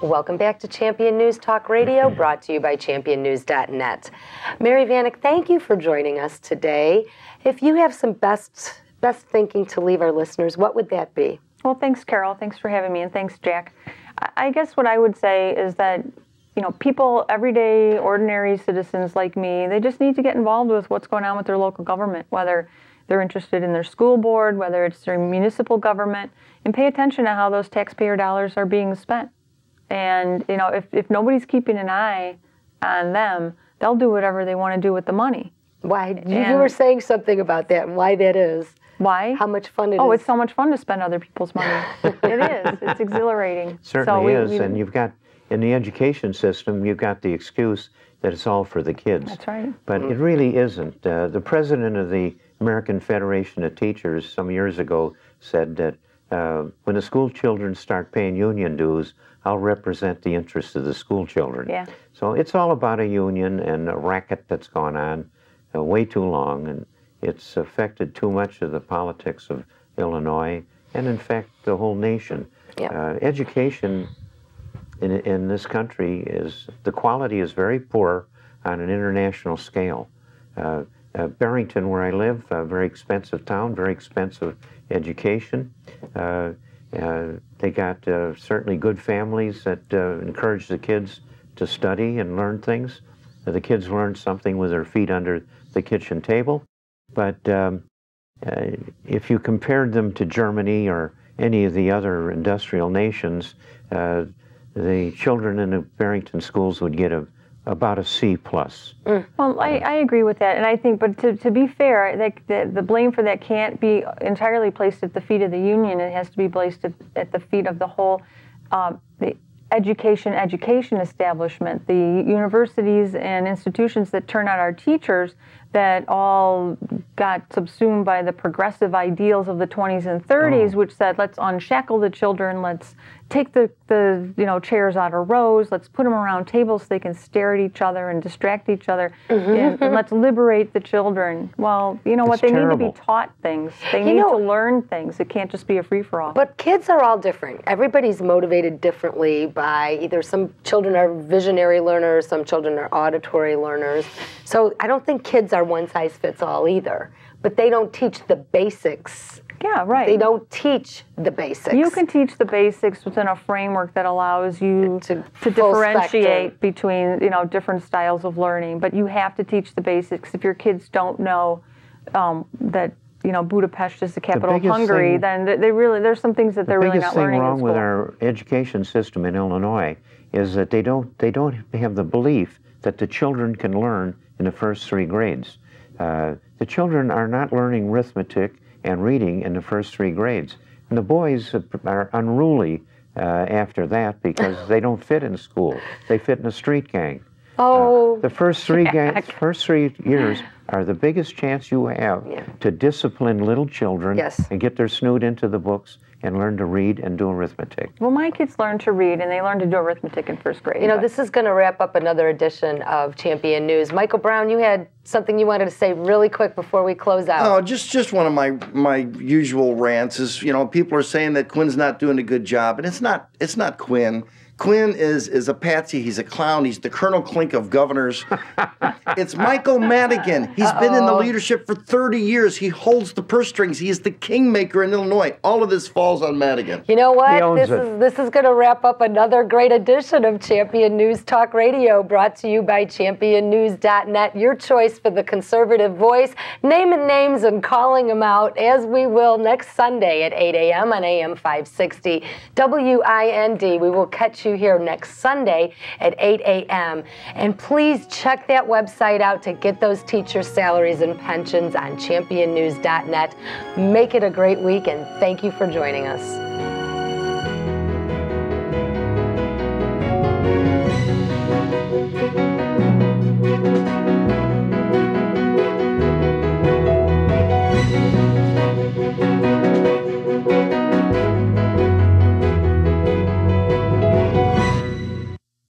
Welcome back to Champion News Talk Radio, brought to you by championnews.net. Mary Vanek, thank you for joining us today. If you have some best thinking to leave our listeners, what would that be? Well, thanks, Carol. Thanks for having me, and thanks, Jack. I guess what I would say is that, people, everyday, ordinary citizens like me, they just need to get involved with what's going on with their local government, whether they're interested in their school board, whether it's their municipal government, and pay attention to how those taxpayer dollars are being spent. And, if nobody's keeping an eye on them, they'll do whatever they want to do with the money. Why? You were saying something about that and why that is. Why? How much fun it is. Oh, it's so much fun to spend other people's money. It is. It's exhilarating. Certainly is. And you've got, in the education system, you've got the excuse that it's all for the kids. That's right. But it really isn't. The president of the American Federation of Teachers some years ago said that when the school children start paying union dues, I'll represent the interests of the school children. Yeah. So it's all about a union and a racket that's gone on way too long, and it's affected too much of the politics of Illinois and, in fact, the whole nation. Yeah. Education in this country the quality is very poor on an international scale. Barrington, where I live, a very expensive town, very expensive education. They got certainly good families that encourage the kids to study and learn things. The kids learn something with their feet under the kitchen table. But if you compared them to Germany or any of the other industrial nations, the children in the Barrington schools would get about a C+. Well, I agree with that, and I think, but to be fair, the blame for that can't be entirely placed at the feet of the union. It has to be placed at the feet of the whole the education establishment, the universities and institutions that turn out our teachers that all got subsumed by the progressive ideals of the 20s and 30s, which said, let's unshackle the children, let's take the chairs out of rows, let's put them around tables so they can stare at each other and distract each other, and let's liberate the children. Well, you know what, they need to be taught things. They need to learn things. It can't just be a free-for-all. But kids are all different. Everybody's motivated differently by either some children are visionary learners, some children are auditory learners. So I don't think kids are one-size-fits-all either. But they don't teach the basics. Yeah, right. They don't teach the basics. You can teach the basics within a framework that allows you to differentiate between different styles of learning. But you have to teach the basics. If your kids don't know that Budapest is the capital of Hungary, then there's some things that they're really not learning in school. The biggest thing wrong with our education system in Illinois is that they don't have the belief that the children can learn in the first 3 grades. The children are not learning arithmetic and reading in the first 3 grades. And the boys are unruly after that because they don't fit in school. They fit in a street gang. The first 3 years are the biggest chance you have to discipline little children and get their snoot into the books and learn to read and do arithmetic. Well, my kids learn to read and they learn to do arithmetic in first grade. This is going to wrap up another edition of Champion News. Michael Brown, you had something you wanted to say really quick before we close out. Oh, just one of my usual rants is, people are saying that Quinn's not doing a good job, and it's not Quinn. Quinn is a patsy. He's a clown. He's the Colonel Klink of governors. It's Michael Madigan. He's been in the leadership for 30 years. He holds the purse strings. He is the kingmaker in Illinois. All of this falls on Madigan. You know what? This is going to wrap up another great edition of Champion News Talk Radio, brought to you by championnews.net, your choice for the conservative voice, naming names and calling them out, as we will next Sunday at 8 a.m. on AM 560 WIND. We will catch you here next Sunday at 8 a.m. And please check that website out to get those teachers' salaries and pensions on championnews.net. Make it a great week, and thank you for joining us.